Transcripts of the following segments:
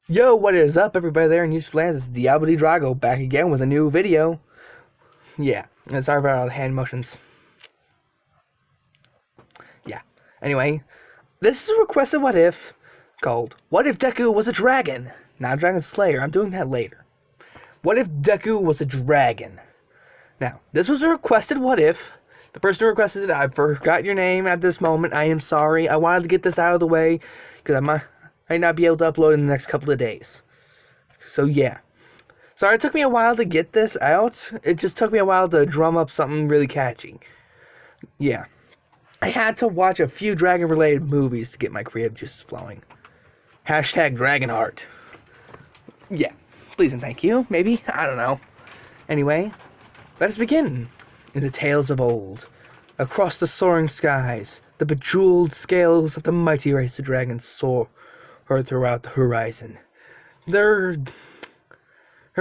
Yo, what is up, everybody there in YouTube land? This is Diablo Drago back again with a new video. Yeah, and sorry about all the hand motions. Yeah, anyway, this is a requested what if called What If Deku Was a Dragon? Not a Dragon Slayer, I'm doing that later. What if Deku was a dragon? Now, this was a requested what if. The person who requested it, I forgot your name at this moment. I am sorry. I wanted to get this out of the way because I might not be able to upload in the next couple of days. So yeah. Sorry, it took me a while to get this out. It just took me a while to drum up something really catchy. Yeah. I had to watch a few dragon-related movies to get my creative juices flowing. Hashtag Dragonheart. Yeah. Please and thank you, maybe? I don't know. Anyway, let us begin. In the tales of old, across the soaring skies, the bejeweled scales of the mighty race of dragons soar throughout the horizon. Her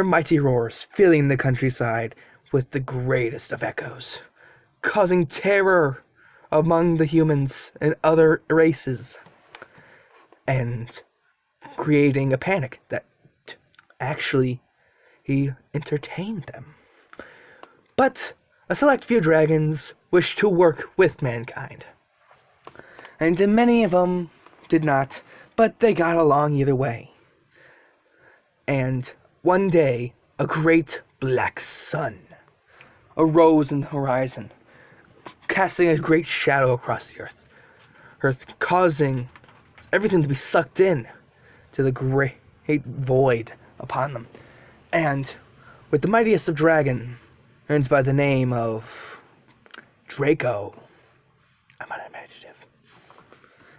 mighty roars filling the countryside with the greatest of echoes, causing terror among the humans and other races, and creating a panic that actually he entertained them. But a select few dragons wished to work with mankind, and many of them did not, but they got along either way. And one day, a great black sun arose in the horizon, casting a great shadow across the earth causing everything to be sucked in to the great void upon them. And with the mightiest of dragons, by the name of Draco. I'm unimaginative.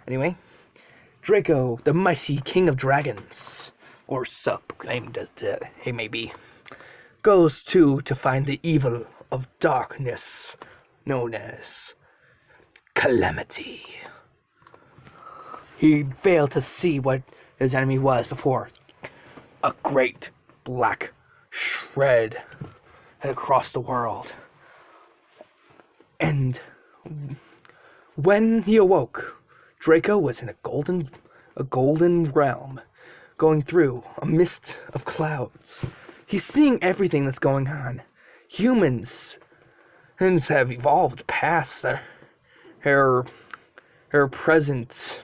Anyway, Draco, the mighty king of dragons, or self-proclaimed as he may be, goes to find the evil of darkness, known as Calamity. He failed to see what his enemy was before a great black shred had crossed the world. And when he awoke, Draco was in a golden realm, going through a mist of clouds. He's seeing everything that's going on. Humans have evolved past her present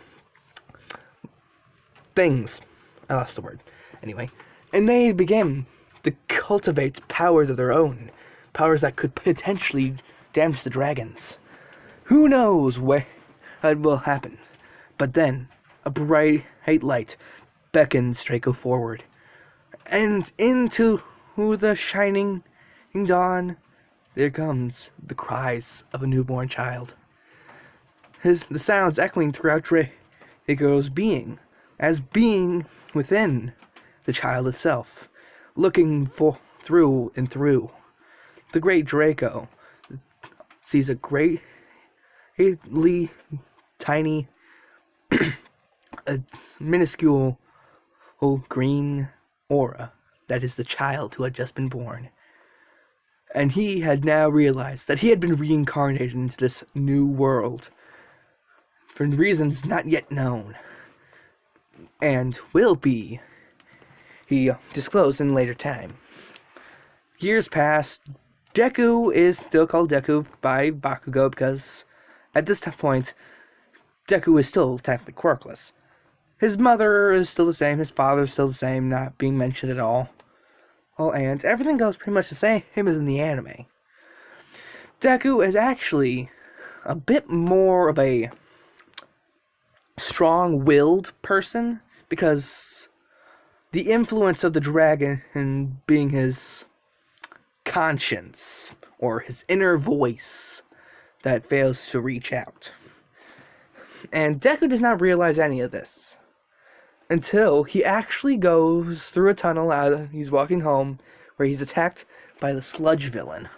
things. I lost the word. Anyway, and they began to cultivate powers of their own, powers that could potentially damage the dragons. Who knows what will happen? But then, a bright light beckons Draco forward, and into the shining dawn, there comes the cries of a newborn child. The sounds echoing throughout Draco's being, as being within the child itself, looking through and through. The great Draco sees a tiny, a minuscule green aura that is the child who had just been born. And he had now realized that he had been reincarnated into this new world for reasons not yet known, and will be, he disclosed in later time. Years passed. Deku is still called Deku by Bakugo because at this point, Deku is still technically quirkless. His mother is still the same, his father is still the same, not being mentioned at all. Oh, and everything goes pretty much the same as in the anime. Deku is actually a bit more of a strong-willed person because the influence of the dragon being his conscience, or his inner voice, that fails to reach out. And Deku does not realize any of this until he actually goes through a tunnel. He's walking home where he's attacked by the Sludge villain.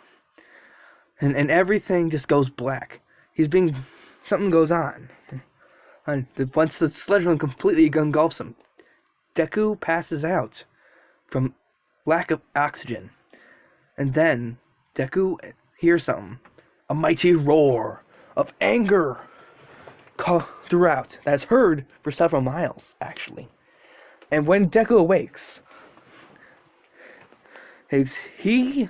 And everything just goes black. Something goes on. And once the Sludge villain completely engulfs him, Deku passes out from lack of oxygen. And then Deku hears something. A mighty roar of anger throughout. That's heard for several miles, actually. And when Deku awakes, he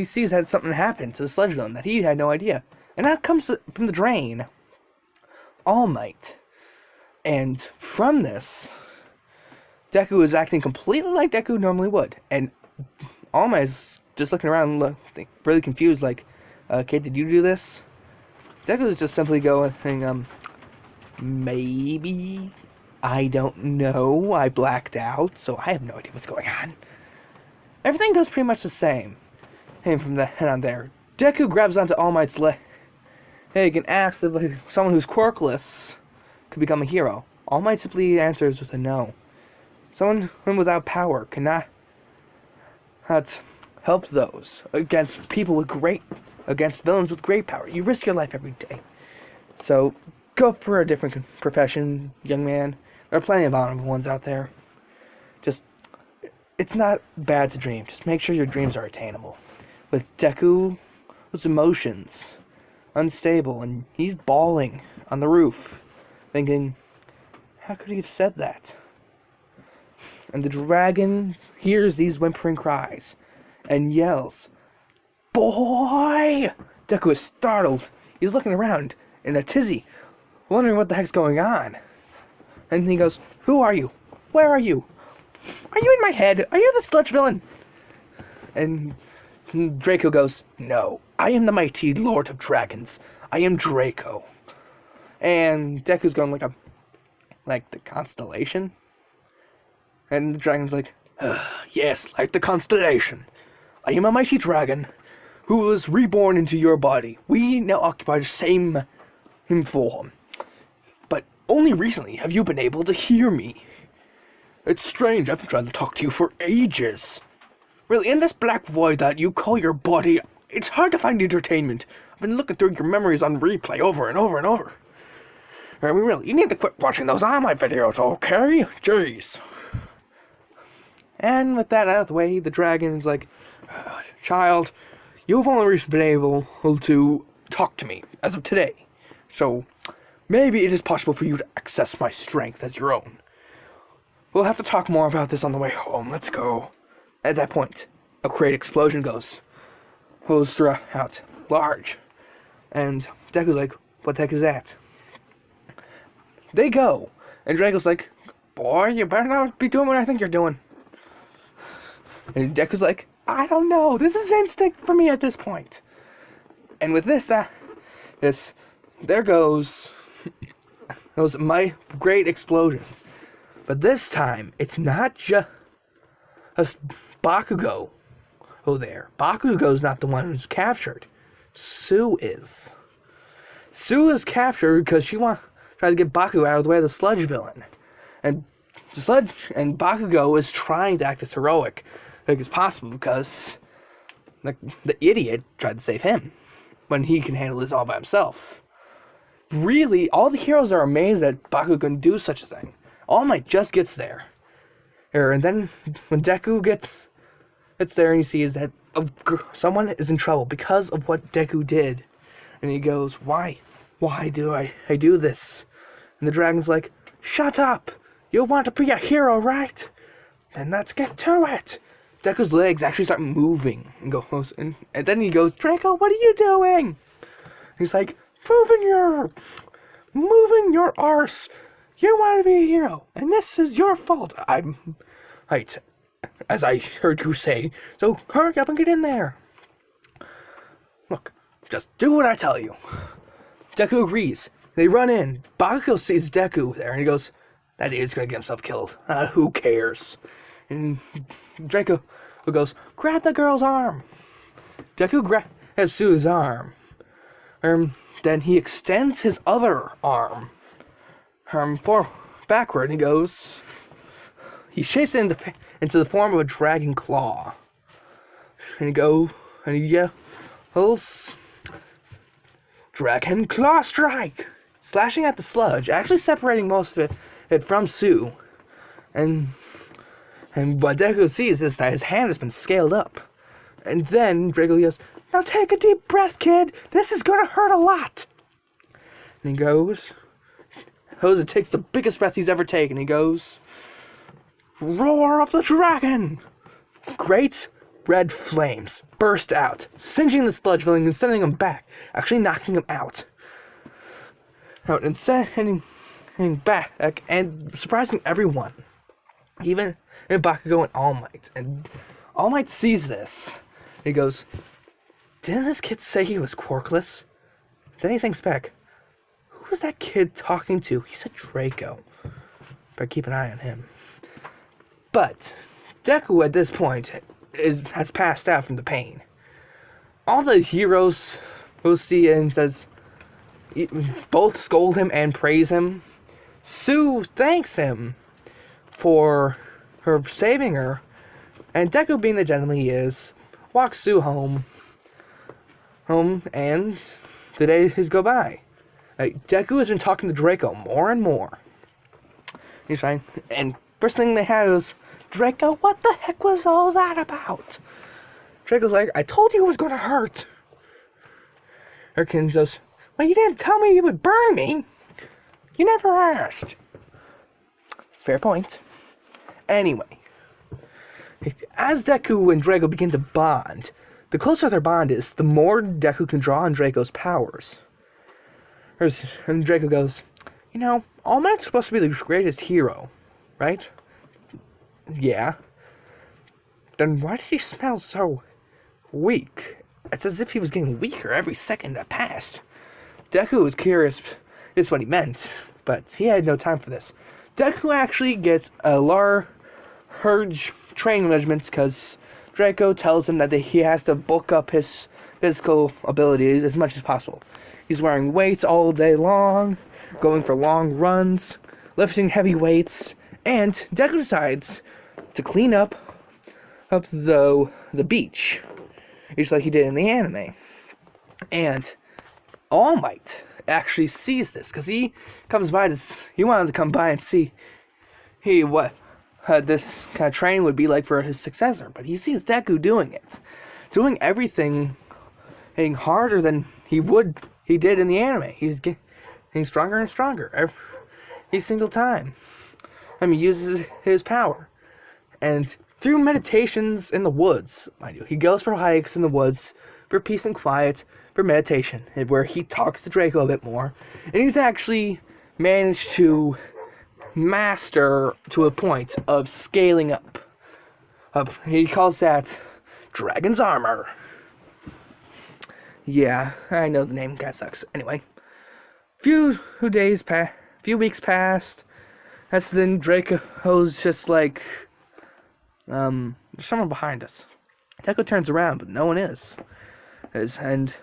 sees that something happened to the Sludge villain that he had no idea. And that comes from the drain. All Might. And from this, Deku is acting completely like Deku normally would. And All Might is just looking around, really confused, like, kid, did you do this? Deku is just simply going, maybe, I don't know, I blacked out, so I have no idea what's going on. Everything goes pretty much the same. And from the head on there, Deku grabs onto All Might's leg and asks if someone who's quirkless could become a hero. All Might simply answers with a no. Someone without power cannot help those against villains with great power. You risk your life every day. So, go for a different profession, young man. There are plenty of honorable ones out there. It's not bad to dream. Just make sure your dreams are attainable. With Deku, his emotions unstable, and he's bawling on the roof, thinking, how could he have said that? And the dragon hears these whimpering cries and yells, "Boy!" Deku is startled. He's looking around in a tizzy, wondering what the heck's going on. And he goes, "Who are you? Where are you? Are you in my head? Are you the Sludge villain?" And Draco goes, "No, I am the mighty Lord of Dragons. I am Draco." And Deku's going like the constellation. And the dragon's like, "Yes, like the constellation. I am a mighty dragon who was reborn into your body. We now occupy the same form. But only recently have you been able to hear me. It's strange, I've been trying to talk to you for ages. Really, in this black void that you call your body, it's hard to find entertainment. I've been looking through your memories on replay over and over and over. I mean, really, you need to quit watching those online videos, okay? Jeez." And with that out of the way, the dragon's like, "Child, you've only been able to talk to me as of today. So, maybe it is possible for you to access my strength as your own. We'll have to talk more about this on the way home. Let's go." At that point, a great explosion goes throughout, large. And Deku's like, "What the heck is that?" They go, and Draco's like, "Boy, you better not be doing what I think you're doing." And Deku's like, "I don't know. This is instinct for me at this point." And with this, there goes those my great explosions. But this time, it's not just Bakugo. Oh, there. Bakugo's not the one who's captured. Sue is. Sue is captured because she tried to get Bakugo out of the way of the Sludge villain. And Bakugo is trying to act as heroic as possible because the idiot tried to save him when he can handle this all by himself. Really, all the heroes are amazed that Bakugo can do such a thing. All Might just gets there. And then when Deku gets there and he sees that someone is in trouble because of what Deku did. And he goes, Why do I do this? And the dragon's like, "Shut up! You want to be a hero, right? Then let's get to it." Deku's legs actually start moving and goes, and then he goes, "Draco, what are you doing?" He's like, moving your arse. You want to be a hero, and this is your fault. As I heard you say, so hurry up and get in there. Look, just do what I tell you." Deku agrees. They run in. Bakugo sees Deku there, and he goes, "That idiot's gonna get himself killed. Who cares?" And Draco goes, "Grab the girl's arm." Deku grabs Sue's arm. Then he extends his other arm backward, and he shapes it into the form of a dragon claw. And he yells, "Dragon Claw Strike!" Slashing at the Sludge, actually separating most of it from Sue. And what Deku sees is that his hand has been scaled up. And then Draco yells, "Now take a deep breath, kid! This is gonna hurt a lot!" And he takes the biggest breath he's ever taken. He goes, Roar of the dragon! Great red flames burst out, singeing the sludge villain and sending him back, actually knocking him out. And sending back and surprising everyone, even Bakugo and All Might. And All Might sees this. He goes, "Didn't this kid say he was quirkless?" Then he thinks back, who was that kid talking to? He said Draco. Better keep an eye on him. But Deku at this point has passed out from the pain. All the heroes will see and says, both scold him and praise him. Sue thanks him for her saving her, and Deku, being the gentleman he is, walks Sue home, and the day is go by. Deku has been talking to Draco more and more. He's trying, and first thing they had was, "Draco, what the heck was all that about?" Draco's like, "I told you it was going to hurt." Erkin goes, "Well, you didn't tell me you would burn me. You never asked." Fair point. Anyway, as Deku and Draco begin to bond, the closer their bond is, the more Deku can draw on Draco's powers. And Draco goes, All Might's supposed to be the greatest hero, right? Yeah. Then why did he smell so weak? It's as if he was getting weaker every second that passed. Deku was curious is what he meant, but he had no time for this. Deku actually gets a large training regimen because Draco tells him that he has to bulk up his physical abilities as much as possible. He's wearing weights all day long, going for long runs, lifting heavy weights, and Deku decides to clean up the beach, just like he did in the anime. And All Might actually sees this, because he comes by he wanted to come by and see what this kind of training would be like for his successor, but he sees Deku doing it, doing everything harder than he did in the anime. He's getting stronger and stronger every single time. He uses his power, and through meditations in the woods, mind you, he goes for hikes in the woods for peace and quiet, for meditation, where he talks to Draco a bit more, and he's actually managed to master to a point of scaling up. He calls that Dragon's Armor. Yeah, I know the name kind of sucks. Anyway, few weeks passed. Then Draco's just like, there's someone behind us. Deku turns around, but no one is. And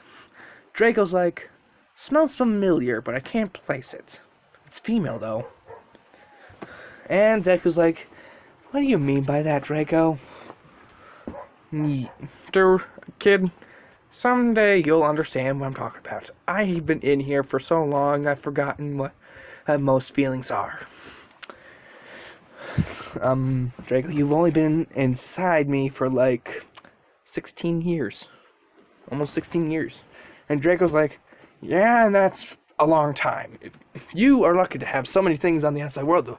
Draco's like, smells familiar, but I can't place it. It's female, though. And Deku's like, what do you mean by that, Draco? Kid, someday you'll understand what I'm talking about. I've been in here for so long, I've forgotten what most feelings are. Draco, you've only been inside me for like 16 years. Almost 16 years. And Draco's like, yeah, and that's a long time. You are lucky to have so many things on the outside world to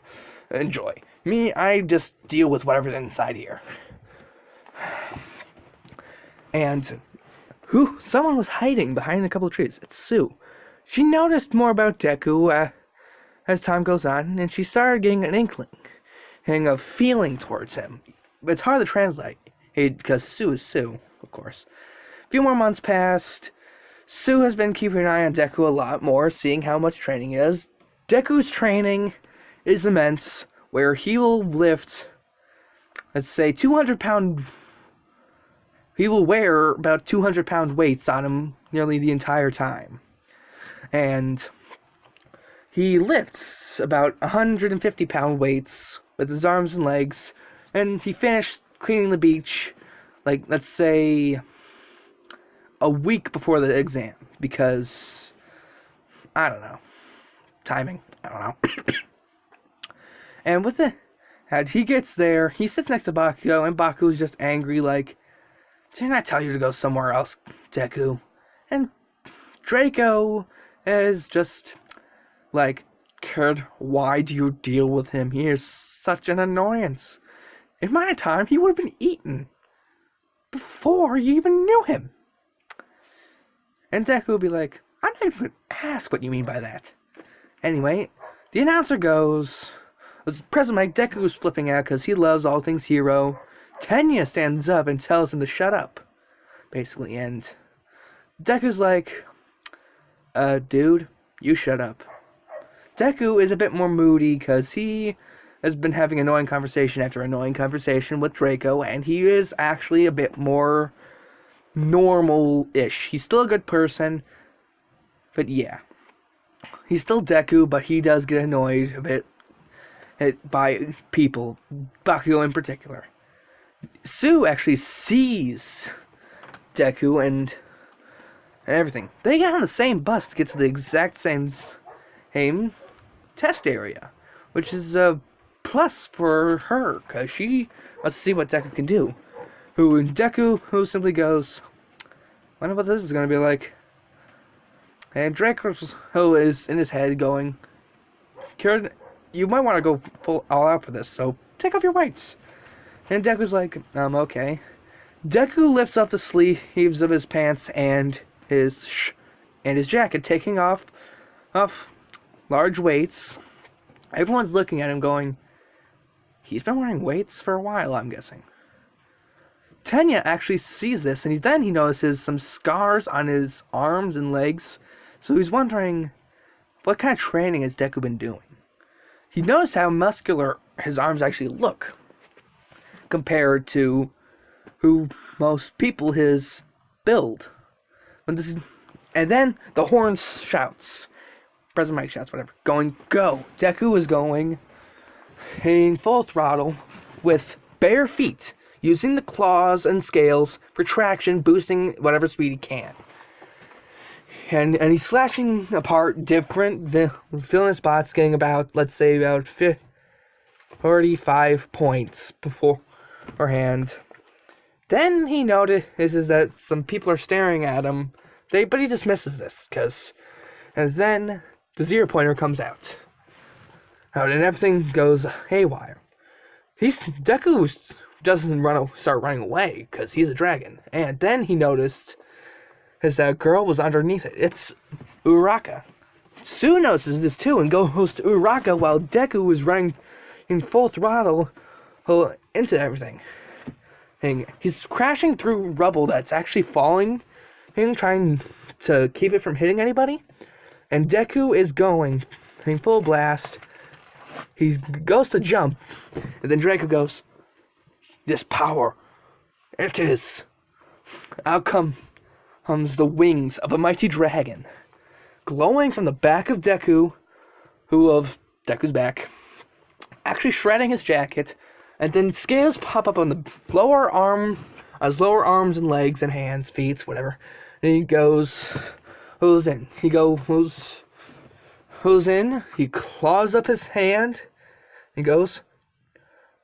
enjoy. Me, I just deal with whatever's inside here. And someone was hiding behind a couple of trees. It's Sue. She noticed more about Deku as time goes on, and she started getting an inkling of feeling towards him. It's hard to translate, because Sue is Sue, of course. A few more months passed. Sue has been keeping an eye on Deku a lot more, seeing how much training he is. Deku's training is immense, where he will lift, let's say, 200-pound... He will wear about 200-pound weights on him nearly the entire time. And he lifts about 150-pound weights with his arms and legs, and he finished cleaning the beach, like, let's say, a week before the exam, because, I don't know, timing, I don't know. And with it, as he gets there, he sits next to Bakugo, and Bakugo's just angry, like, didn't I tell you to go somewhere else, Deku? And Draco is just like, kid, why do you deal with him? He is such an annoyance. In my time, he would have been eaten before you even knew him. And Deku would be like, I'm not even going to ask what you mean by that. Anyway, the announcer goes, President Mike, Deku is flipping out because he loves all things hero. Tenya stands up and tells him to shut up, basically, and Deku's like, dude, you shut up. Deku is a bit more moody because he has been having annoying conversation after annoying conversation with Draco, and he is actually a bit more normal-ish. He's still a good person, but yeah. He's still Deku, but he does get annoyed a bit by people, Bakugo in particular. Sue actually sees Deku and everything. They get on the same bus to get to the exact same test area, which is a plus for her, because she wants to see what Deku can do. Deku simply goes, I wonder what this is going to be like. And Draco is in his head going, Kieran, you might want to go full all out for this, so take off your whites. And Deku's like, okay. Deku lifts up the sleeves of his pants and his jacket, taking off large weights. Everyone's looking at him going, he's been wearing weights for a while, I'm guessing. Tenya actually sees this, and then he notices some scars on his arms and legs, so he's wondering, what kind of training has Deku been doing? He noticed how muscular his arms actually look, compared to who most people his build. And then the horn shouts, President Mike shouts, whatever, going, go! Deku is going in full throttle with bare feet, using the claws and scales for traction, boosting whatever speed he can. And he's slashing apart different villain spots, getting about, let's say, about 45 points beforehand. Then he notices that some people are staring at him, but he dismisses this, and then the 0 pointer comes out. And everything goes haywire. Deku doesn't start running away, because he's a dragon. And then he noticed that a girl was underneath it. It's Uraraka. Sue notices this too, and goes to Uraraka while Deku is running in full throttle into everything. And he's crashing through rubble that's actually falling, and trying to keep it from hitting anybody. And Deku is going in full blast. He goes to jump, and then Draco goes, this power, it is. Out comes the wings of a mighty dragon, glowing from the back of Deku, Deku's back, actually shredding his jacket, and then scales pop up on the lower his lower arms and legs and hands, feet, whatever. And he goes in. He goes in. He claws up his hand. He goes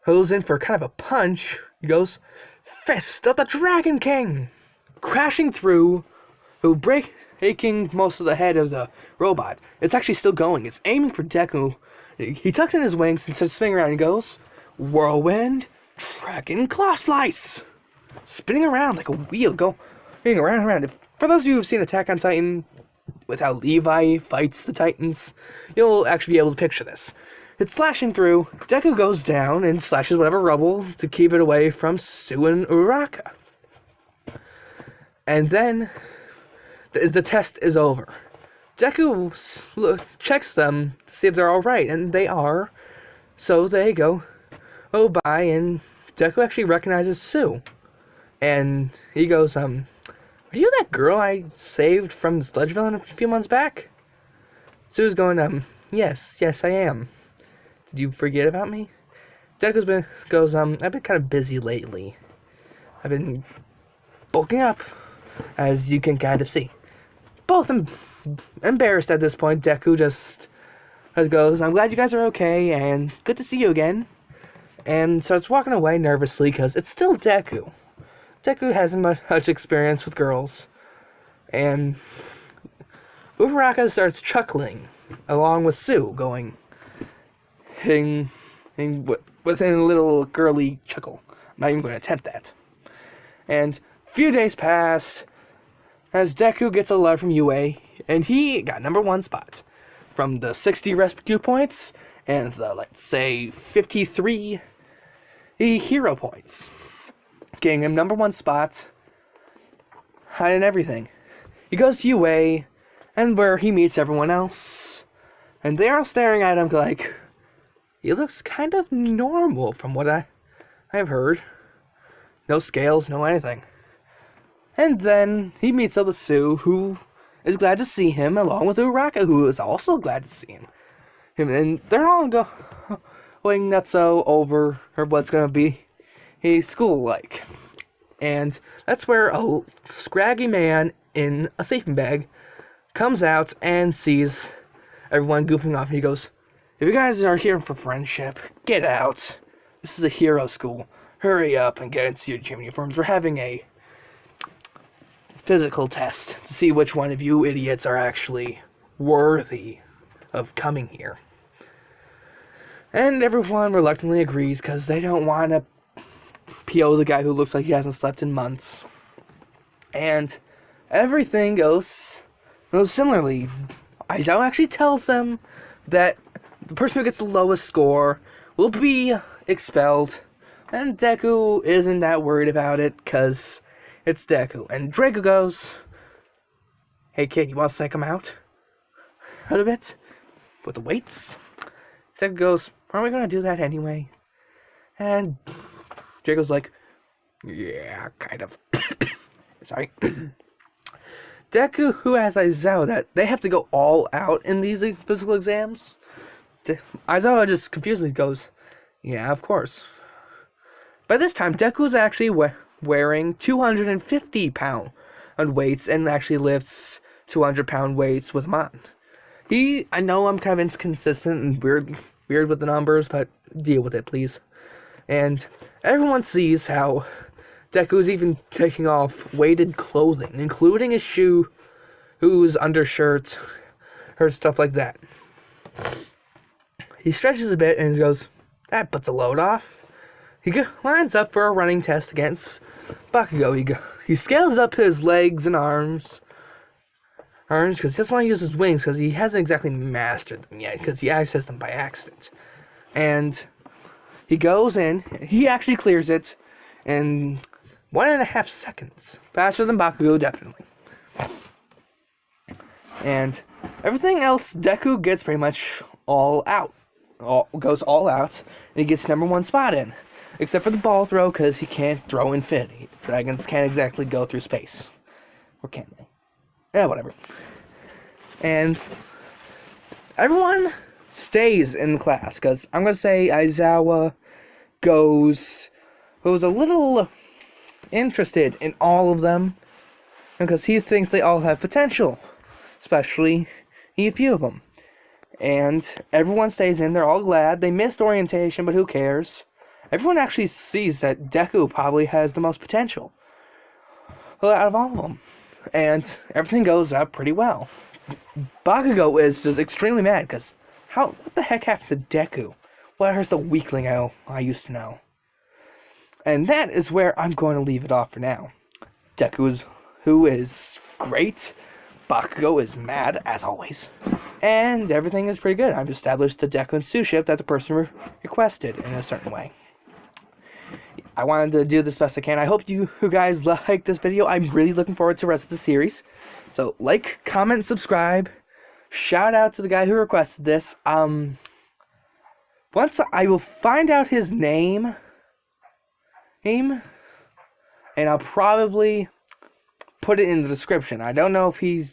in for kind of a punch. He goes, Fist of the Dragon King! Crashing through, breaking most of the head of the robot. It's actually still going. It's aiming for Deku. He tucks in his wings and starts spinning around. He goes, Whirlwind Dragon Claw Slice! Spinning around like a wheel, going around and around. For those of you who've seen Attack on Titan, with how Levi fights the Titans, you'll actually be able to picture this. It's slashing through. Deku goes down and slashes whatever rubble to keep it away from Sue and Uraraka. And then, the test is over. Deku checks them to see if they're alright, and they are. So they go by, and Deku actually recognizes Sue. And he goes, Are you that girl I saved from the Sludge villain a few months back? Sue's going, yes, I am. Did you forget about me? Deku goes, I've been kind of busy lately. I've been bulking up, as you can kind of see. Both embarrassed at this point, Deku just goes, I'm glad you guys are okay, and good to see you again. And starts walking away nervously, because it's still Deku. Deku hasn't much experience with girls. And Uraraka starts chuckling, along with Sue, going, within a little girly chuckle. I'm not even going to attempt that. And a few days pass as Deku gets a letter from UA, and he got #1 spot. From the 60 rescue points and the, let's say, 53 hero points. Getting him #1 spot and everything. He goes to UA, and where he meets everyone else, and they're all staring at him like, he looks kind of normal from what I've heard. No scales, no anything. And then he meets up with Sue, who is glad to see him, along with Uraka, who is also glad to see him. And they're all going nutso over what's going to be his school like. And that's where a scraggy man in a sleeping bag comes out and sees everyone goofing off. He goes, "If you guys are here for friendship, get out. This is a hero school. Hurry up and get into your gym uniforms. We're having a physical test to see which one of you idiots are actually worthy of coming here." And everyone reluctantly agrees because they don't want to PO the guy who looks like he hasn't slept in months. And everything goes similarly. Aizawa actually tells them that the person who gets the lowest score will be expelled, and Deku isn't that worried about it because it's Deku. And Draco goes, "Hey kid, you want to psych him out a bit with the weights?" Deku goes, "Aren't we going to do that anyway?" And Draco's like, "Yeah, kind of." Sorry. Deku, who has Aizawa that they have to go all out in these physical exams, Aizawa just confusedly goes, "Yeah, of course." By this time, Deku's actually wearing 250-pound weights and actually lifts 200-pound weights with Mon. I know I'm kind of inconsistent and weird with the numbers, but deal with it, please. And everyone sees how Deku's even taking off weighted clothing, including his shoes, undershirt, or stuff like that. He stretches a bit and he goes, "That puts a load off." He lines up for a running test against Bakugo. He scales up his legs and arms because he doesn't want to use his wings because he hasn't exactly mastered them yet because he accessed them by accident. And he goes in, he actually clears it in 1.5 seconds. Faster than Bakugo, definitely. And everything else, Deku gets pretty much all out. Goes all out, and he gets #1 spot in. Except for the ball throw, because he can't throw infinity. Dragons can't exactly go through space. Or can they? Yeah, whatever. And everyone stays in the class, because I'm going to say Aizawa goes a little interested in all of them, because he thinks they all have potential, especially a few of them. And everyone stays in, they're all glad. They missed orientation, but who cares? Everyone actually sees that Deku probably has the most potential out of all of them. And everything goes up pretty well. Bakugo is just extremely mad, because what the heck happened to Deku? Where's the weakling I used to know? And that is where I'm going to leave it off for now. Deku who is great. Bakugo is mad, as always. And everything is pretty good. I've established the Deku and Tsu ship that the person requested in a certain way. I wanted to do this best I can. I hope you guys like this video. I'm really looking forward to the rest of the series. So, like, comment, subscribe. Shout out to the guy who requested this. Once I will find out his name, and I'll probably put it in the description. I don't know if he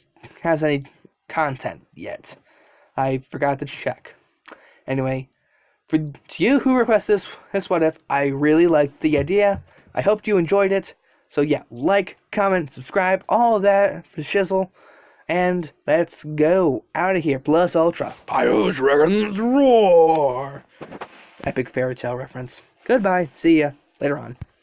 has any content yet. I forgot to check. Anyway, to you who requested this what if, I really liked the idea. I hope you enjoyed it. So yeah, like, comment, subscribe, all of that for shizzle. And let's go out of here. Plus Ultra. Fire Dragons Roar! Epic fairy tale reference. Goodbye. See ya later on.